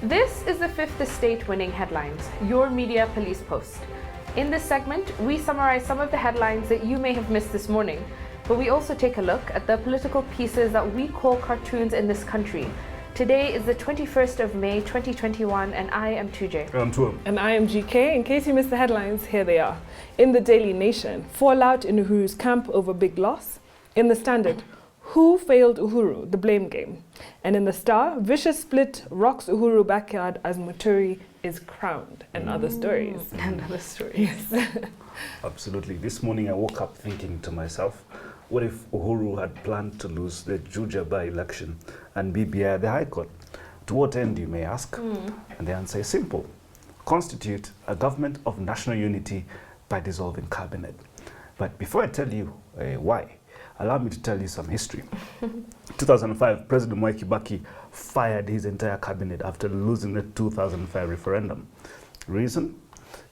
This is the Fifth Estate Winning Headlines, your media police post. In this segment, we summarize some of the headlines that you may have missed this morning, but we also take a look at the political pieces that we call cartoons in this country. Today is the 21st of May 2021 and I am 2J. I'm Tuam. And I am GK. In case you missed the headlines, here they are. In the Daily Nation, fallout in Uhuru's camp over big loss. In the Standard, who failed Uhuru, the blame game. And in the Star, vicious split rocks Uhuru backyard as Muturi is crowned. And other stories. And other stories. Yes. Absolutely. This morning I woke up thinking to myself, what if Uhuru had planned to lose the Juja by-election and BBI at the High Court? To what end, you may ask? And the answer is simple. Constitute a government of national unity by dissolving cabinet. But before I tell you why, allow me to tell you some history. 2005, President Mwai Kibaki fired his entire cabinet after losing the 2005 referendum. Reason?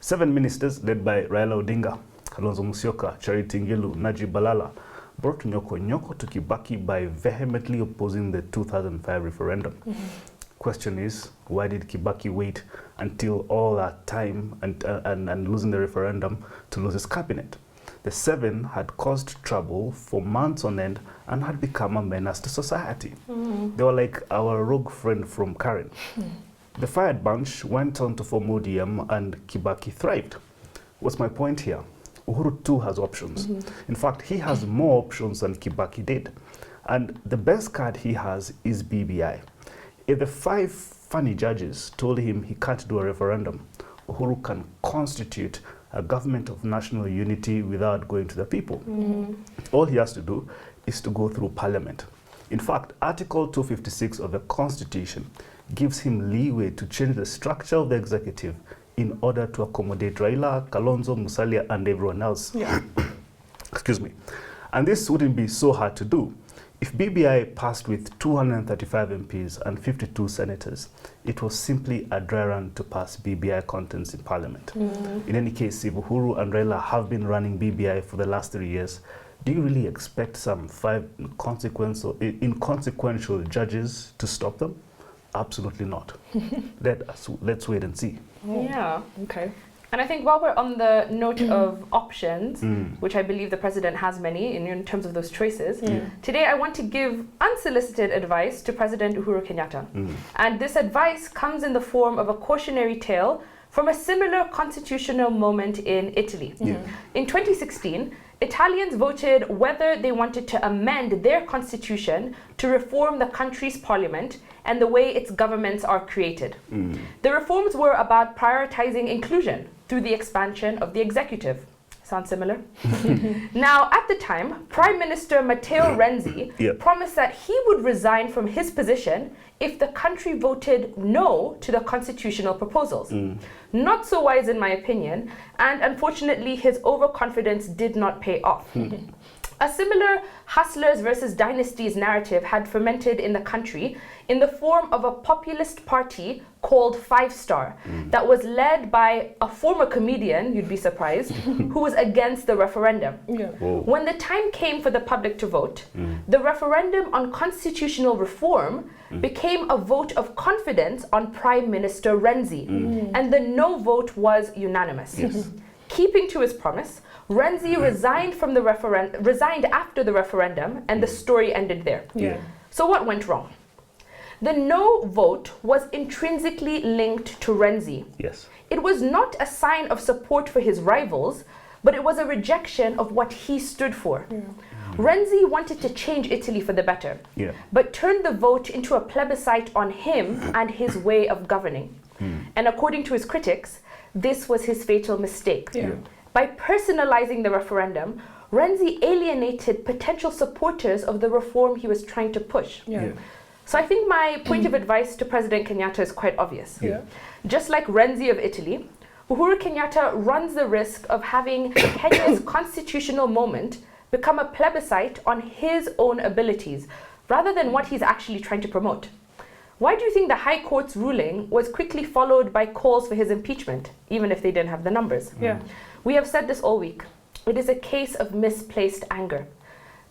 7 ministers led by Raila Odinga, Kalonzo Musyoka, Charity Ngilu, Najib Balala, brought nyoko to Kibaki by vehemently opposing the 2005 referendum. Question is, why did Kibaki wait until all that time and losing the referendum to lose his cabinet? The 7 had caused trouble for months on end and had become a menace to society. They were like our rogue friend from Karen. The fired bunch went on to form ODM and Kibaki thrived. What's my point here? Uhuru too has options. In fact, he has more options than Kibaki did. And the best card he has is BBI. If the 5 funny judges told him he can't do a referendum, Uhuru can constitute a government of national unity without going to the people. All he has to do is to go through parliament. In fact, Article 256 of the Constitution gives him leeway to change the structure of the executive in order to accommodate Raila, Kalonzo, Musalia, and everyone else. Excuse me. And this wouldn't be so hard to do. If BBI passed with 235 MPs and 52 senators, it was simply a dry run to pass BBI contents in parliament. In any case, if Uhuru and Raila have been running BBI for the last 3 years, do you really expect some 5 inconsequential judges to stop them? Absolutely not. Let's wait and see. Yeah. Okay. And I think while we're on the note of options, which I believe the president has many in terms of those choices, today I want to give unsolicited advice to President Uhuru Kenyatta. And this advice comes in the form of a cautionary tale from a similar constitutional moment in Italy. In 2016, Italians voted whether they wanted to amend their constitution to reform the country's parliament and the way its governments are created. The reforms were about prioritizing inclusion through the expansion of the executive. Sound similar? Now, at the time, Prime Minister Matteo Renzi promised that he would resign from his position if the country voted no to the constitutional proposals. Not so wise in my opinion, and unfortunately his overconfidence did not pay off. A similar hustlers versus dynasties narrative had fermented in the country in the form of a populist party called Five Star that was led by a former comedian, you'd be surprised, who was against the referendum. When the time came for the public to vote, the referendum on constitutional reform became a vote of confidence on Prime Minister Renzi, and the no vote was unanimous. Keeping to his promise, Renzi resigned after the referendum, and the story ended there. So what went wrong? The no vote was intrinsically linked to Renzi. It was not a sign of support for his rivals, but it was a rejection of what he stood for. Renzi wanted to change Italy for the better, but turned the vote into a plebiscite on him and his way of governing. And according to his critics, this was his fatal mistake. By personalizing the referendum, Renzi alienated potential supporters of the reform he was trying to push. So I think my point of advice to President Kenyatta is quite obvious. Just like Renzi of Italy, Uhuru Kenyatta runs the risk of having Kenya's constitutional moment become a plebiscite on his own abilities, rather than what he's actually trying to promote. Why do you think the High Court's ruling was quickly followed by calls for his impeachment, even if they didn't have the numbers? We have said this all week. It is a case of misplaced anger.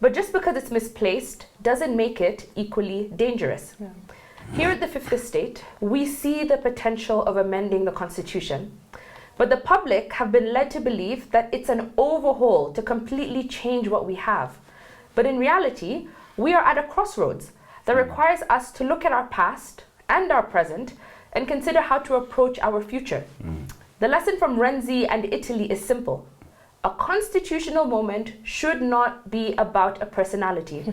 But just because it's misplaced doesn't make it equally dangerous. Here at the Fifth Estate, we see the potential of amending the Constitution, but the public have been led to believe that it's an overhaul to completely change what we have. But in reality, we are at a crossroads that requires us to look at our past and our present and consider how to approach our future. The lesson from Renzi and Italy is simple. A constitutional moment should not be about a personality.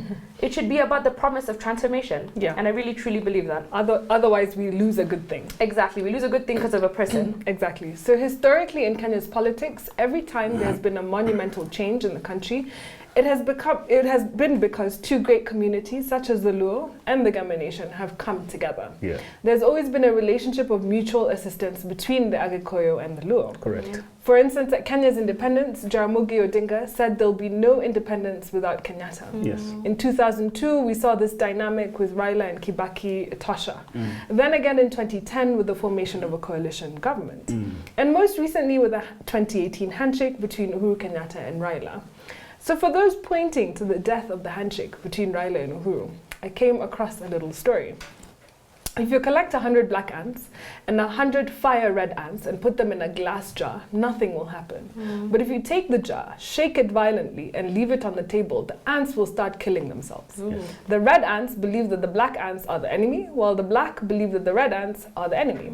It should be about the promise of transformation. Yeah. And I really truly believe that. Otherwise, we lose a good thing. Exactly. We lose a good thing because of a person. Exactly. So historically in Kenya's politics, every time there's been a monumental change in the country, it has been because two great communities such as the Luo and the Gama Nation have come together. Yeah. There's always been a relationship of mutual assistance between the Agikoyo and the Luo. Correct. Yeah. For instance, at Kenya's independence, Jaramogi Odinga said there'll be no independence without Kenyatta. Yes. In 2002, we saw this dynamic with Raila and Kibaki Tosha. Then again in 2010 with the formation of a coalition government. And most recently with the 2018 handshake between Uhuru Kenyatta and Raila. So for those pointing to the death of the handshake between Raila and Uhuru, I came across a little story. If you collect 100 black ants and 100 fire red ants and put them in a glass jar, nothing will happen. But if you take the jar, shake it violently and leave it on the table, the ants will start killing themselves. Yes. The red ants believe that the black ants are the enemy, while the black believe that the red ants are the enemy.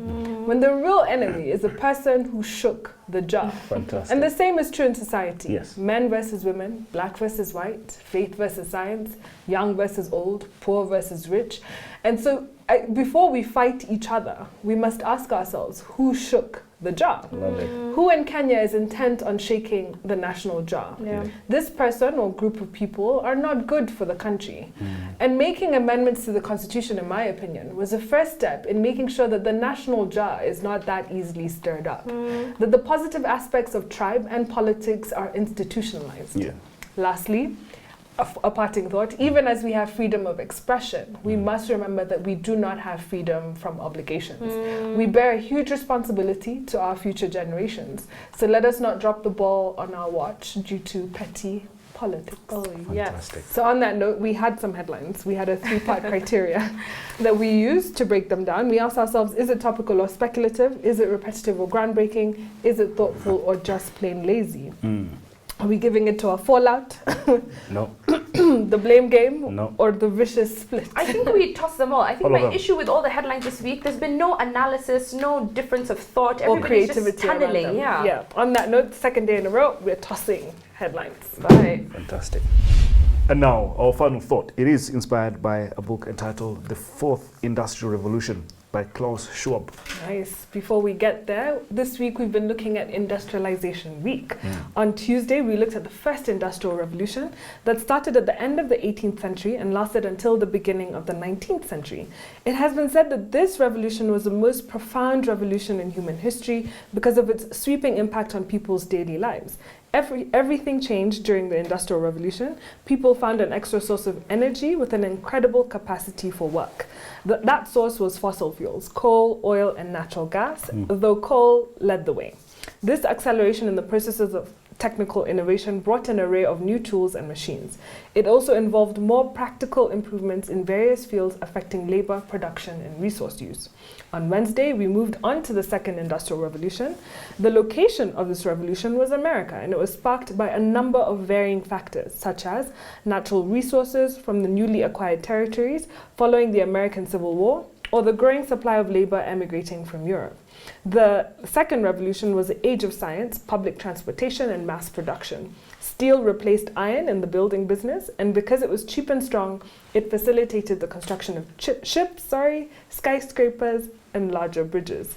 When the real enemy is the person who shook the jar. Fantastic. And the same is true in society. Yes. Men versus women, black versus white, faith versus science, young versus old, poor versus rich. And so before we fight each other, we must ask ourselves, who shook the jar? Love it. Who in Kenya is intent on shaking the national jar? Yeah. This person or group of people are not good for the country. And making amendments to the constitution, in my opinion, was a first step in making sure that the national jar is not that easily stirred up. That the positive aspects of tribe and politics are institutionalized. Yeah. Lastly, a parting thought, even as we have freedom of expression, we must remember that we do not have freedom from obligations. We bear a huge responsibility to our future generations. So let us not drop the ball on our watch due to petty politics. Fantastic. So on that note, we had some headlines. We had a 3-part criteria that we used to break them down. We asked ourselves, is it topical or speculative? Is it repetitive or groundbreaking? Is it thoughtful or just plain lazy? Are we giving it to a fallout, No. the blame game, No. or the vicious split? I think we toss them all. I think All of my them. issue with all the headlines this week, there's been no analysis, no difference of thought. Or Everybody's creativity just around tunneling. them. Yeah. On that note, second day in a row, we're tossing headlines. Right. Fantastic. And now, our final thought. It is inspired by a book entitled The Fourth Industrial Revolution by Klaus Schwab. Nice. Before we get there, this week we've been looking at Industrialization Week. On Tuesday, we looked at the first industrial revolution that started at the end of the 18th century and lasted until the beginning of the 19th century. It has been said that this revolution was the most profound revolution in human history because of its sweeping impact on people's daily lives. Everything changed during the Industrial Revolution. People found an extra source of energy with an incredible capacity for work. That source was fossil fuels, coal, oil, and natural gas, though coal led the way. This acceleration in the processes of technical innovation brought an array of new tools and machines. It also involved more practical improvements in various fields affecting labor, production, and resource use. On Wednesday, we moved on to the second industrial revolution. The location of this revolution was America, and it was sparked by a number of varying factors, such as natural resources from the newly acquired territories following the American Civil War, or the growing supply of labor emigrating from Europe. The second revolution was the age of science, public transportation, and mass production. Steel replaced iron in the building business, and because it was cheap and strong, it facilitated the construction of ships, skyscrapers, and larger bridges.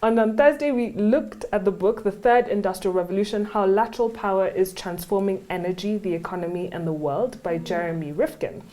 And on Thursday, we looked at the book, The Third Industrial Revolution, How Lateral Power is Transforming Energy, the Economy, and the World by Jeremy Rifkin.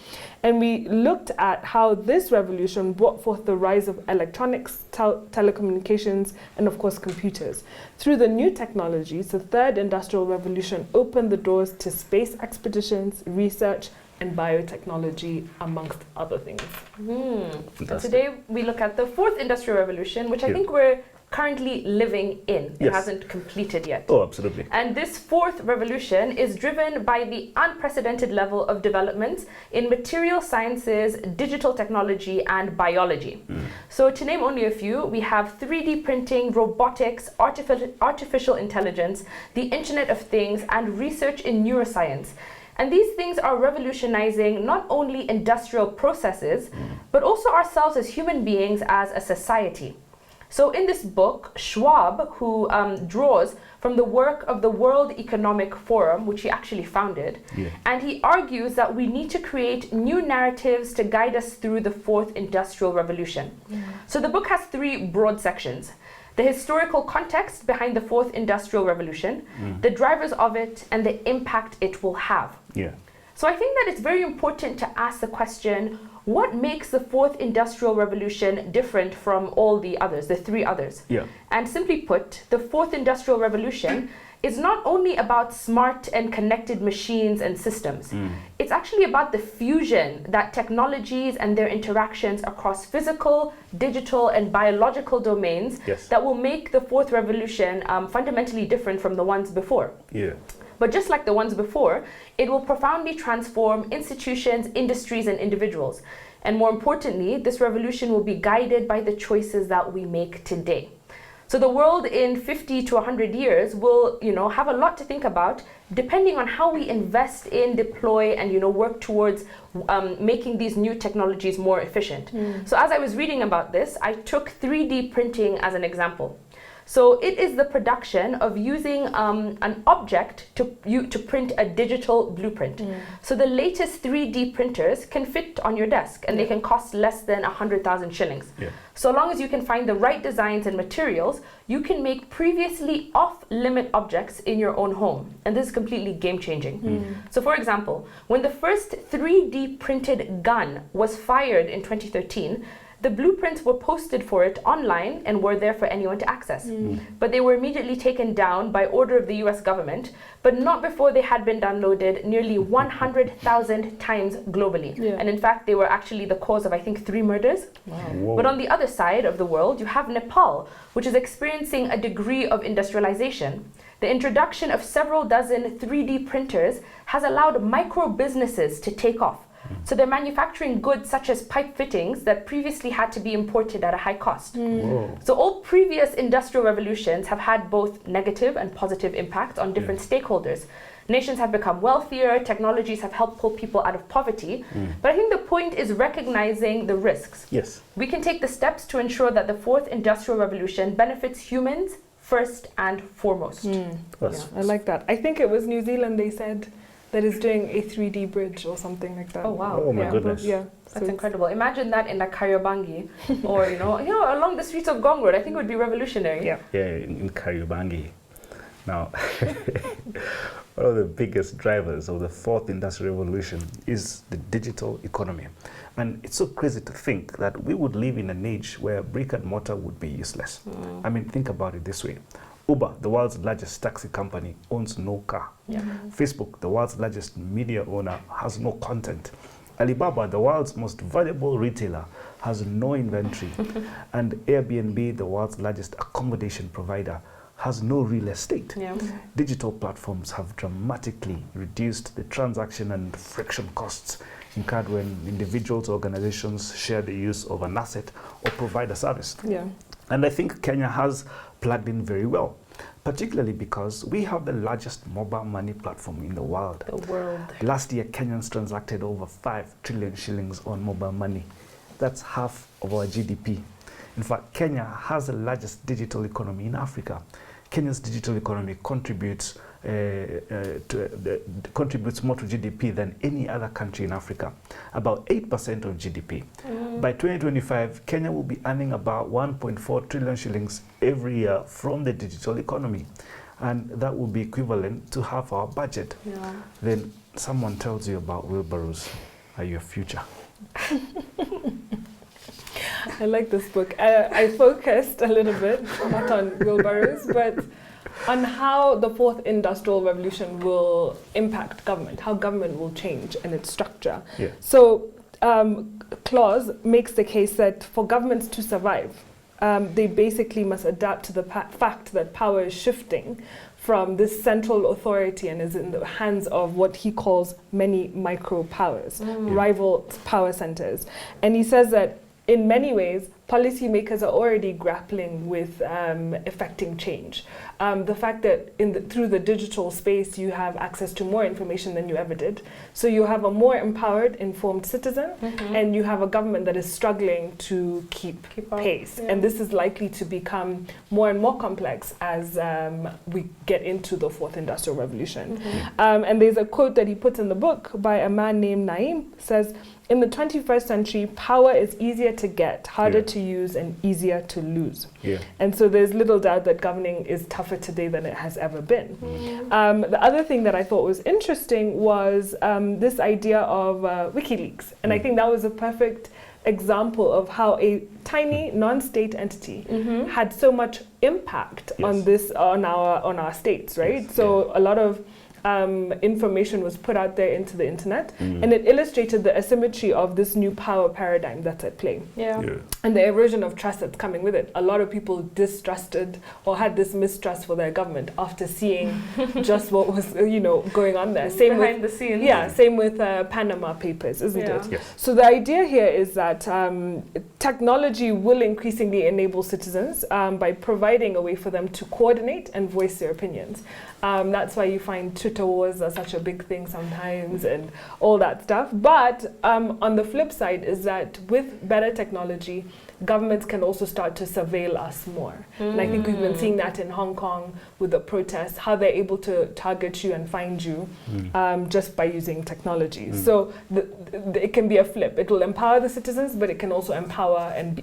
And we looked at how this revolution brought forth the rise of electronics, telecommunications, and of course computers. Through the new technologies, the Third Industrial Revolution opened the doors to space expeditions, research, and biotechnology, amongst other things. And today we look at the fourth industrial revolution, which I think we're currently living in. It Yes. hasn't completed yet. Oh, absolutely. And this fourth revolution is driven by the unprecedented level of developments in material sciences, digital technology, and biology. So to name only a few, we have 3D printing, robotics, artificial intelligence, the Internet of Things, and research in neuroscience. And these things are revolutionizing not only industrial processes, but also ourselves as human beings, as a society. So in this book, Schwab, who draws from the work of the World Economic Forum, which he actually founded, and he argues that we need to create new narratives to guide us through the fourth industrial revolution. So the book has 3 broad sections: the historical context behind the fourth industrial revolution, the drivers of it, and the impact it will have. So I think that it's very important to ask the question, what makes the fourth industrial revolution different from all the others, the 3 others? And simply put, the fourth industrial revolution is not only about smart and connected machines and systems. It's actually about the fusion that technologies and their interactions across physical, digital, and biological domains that will make the fourth revolution fundamentally different from the ones before. But just like the ones before, it will profoundly transform institutions, industries, and individuals. And more importantly, this revolution will be guided by the choices that we make today. So the world in 50 to 100 years will, have a lot to think about, depending on how we invest in, deploy, and, work towards making these new technologies more efficient. So as I was reading about this, I took 3D printing as an example. So it is the production of using an object to print a digital blueprint. So the latest 3D printers can fit on your desk, and they can cost less than 100,000 shillings. So long as you can find the right designs and materials, you can make previously off-limit objects in your own home. And this is completely game-changing. So for example, when the first 3D printed gun was fired in 2013, the blueprints were posted for it online and were there for anyone to access. But they were immediately taken down by order of the US government, but not before they had been downloaded nearly 100,000 times globally. And in fact, they were actually the cause of, I think, 3 murders. But on the other side of the world, you have Nepal, which is experiencing a degree of industrialization. The introduction of several dozen 3D printers has allowed micro businesses to take off. So they're manufacturing goods such as pipe fittings that previously had to be imported at a high cost. So all previous industrial revolutions have had both negative and positive impacts on different stakeholders. Nations have become wealthier, technologies have helped pull people out of poverty. But I think the point is recognizing the risks. We can take the steps to ensure that the fourth industrial revolution benefits humans first and foremost. I like that. I think it was New Zealand, they said, that is doing a 3D bridge or something like that. Oh wow! Oh my goodness! That's incredible. Imagine that in like Kariobangi, or along the streets of Gong Road. I think it would be revolutionary. In Kariobangi. Now, one of the biggest drivers of the fourth industrial revolution is the digital economy, and it's so crazy to think that we would live in an age where brick and mortar would be useless. I mean, think about it this way. Uber, the world's largest taxi company, owns no car. Facebook, the world's largest media owner, has no content. Alibaba, the world's most valuable retailer, has no inventory. And Airbnb, the world's largest accommodation provider, has no real estate. Digital platforms have dramatically reduced the transaction and friction costs incurred when individuals or organizations share the use of an asset or provide a service. And I think Kenya has plugged in very well, particularly because we have the largest mobile money platform in the world. Last year, Kenyans transacted over 5 trillion shillings on mobile money. That's half of our GDP. In fact, Kenya has the largest digital economy in Africa. Kenya's digital economy contributes more to GDP than any other country in Africa, about 8% of GDP. By 2025, Kenya will be earning about 1.4 trillion shillings every year from the digital economy. And that will be equivalent to half our budget. Then someone tells you about wheelbarrows are your future. I like this book. I focused a little bit, not on wheelbarrows, but on how the fourth industrial revolution will impact government, how government will change and its structure. So Claus makes the case that for governments to survive, they basically must adapt to the fact that power is shifting from this central authority and is in the hands of what he calls many micro powers, rival power centers. And he says that in many ways, policymakers are already grappling with effecting change. The fact that through the digital space, you have access to more information than you ever did. So you have a more empowered, informed citizen, and you have a government that is struggling to keep pace. And this is likely to become more and more complex as we get into the fourth industrial revolution. And there's a quote that he puts in the book by a man named Naim, says, "In the 21st century, power is easier to get, harder to use, and easier to lose." And so there's little doubt that governing is tougher today than it has ever been. The other thing that I thought was interesting was this idea of WikiLeaks. And I think that was a perfect example of how a tiny non-state entity had so much impact on this, on our states, right? So a lot of information was put out there into the internet, and it illustrated the asymmetry of this new power paradigm that's at play. And the erosion of trust that's coming with it. A lot of people distrusted or had this mistrust for their government after seeing just what was, going on there. Same behind the scenes. Yeah, same with Panama Papers, isn't it? So the idea here is that technology will increasingly enable citizens by providing a way for them to coordinate and voice their opinions. That's why you find Twitter wars are such a big thing sometimes and all that stuff. But on the flip side is that with better technology, governments can also start to surveil us more. And I think we've been seeing that in Hong Kong with the protests, how they're able to target you and find you just by using technology. So it can be a flip. It will empower the citizens, but it can also empower and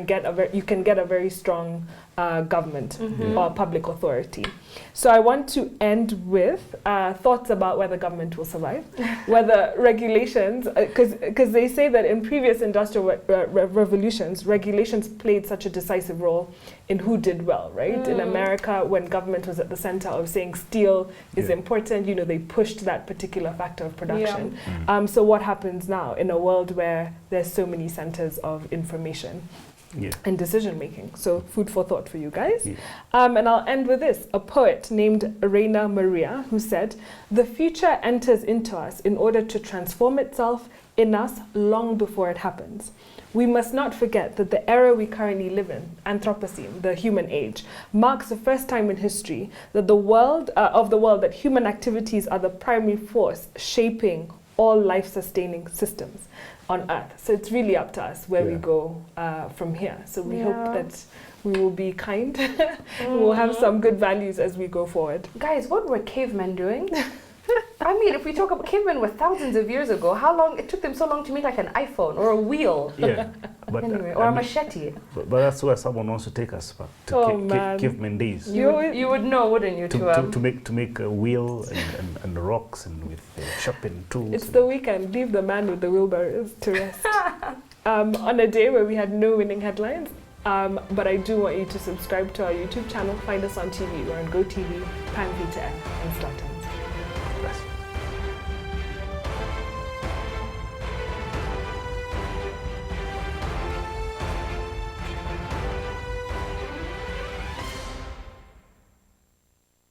get you can get a very strong government or public authority. So I want to end with thoughts about whether government will survive, whether regulations, because they say that in previous industrial revolutions, regulations played such a decisive role in who did well, right? In America, when government was at the center of saying steel is important, they pushed that particular factor of production. So what happens now in a world where there's so many centers of information? And decision making. So food for thought for you guys. And I'll end with this. A poet named Rainer Maria who said, "The future enters into us in order to transform itself in us long before it happens. We must not forget that the era we currently live in, Anthropocene, the human age, marks the first time in history that that human activities are the primary force shaping all life-sustaining systems on Earth." So it's really up to us where we go from here. So we hope that we will be kind. We'll have some good values as we go forward. Guys, what were cavemen doing? I mean, if we talk about cavemen were thousands of years ago, how long it took them so long to make like an iPhone or a wheel? But anyway, or a machete. But that's where someone wants to take us back to caveman days. You would know, wouldn't you? To make a wheel and rocks and with shopping tools. It's the weekend. Leave the man with the wheelbarrows to rest. On a day where we had no winning headlines. But I do want you to subscribe to our YouTube channel. Find us on TV. We're on GoTV, Pan VTF, and Starting.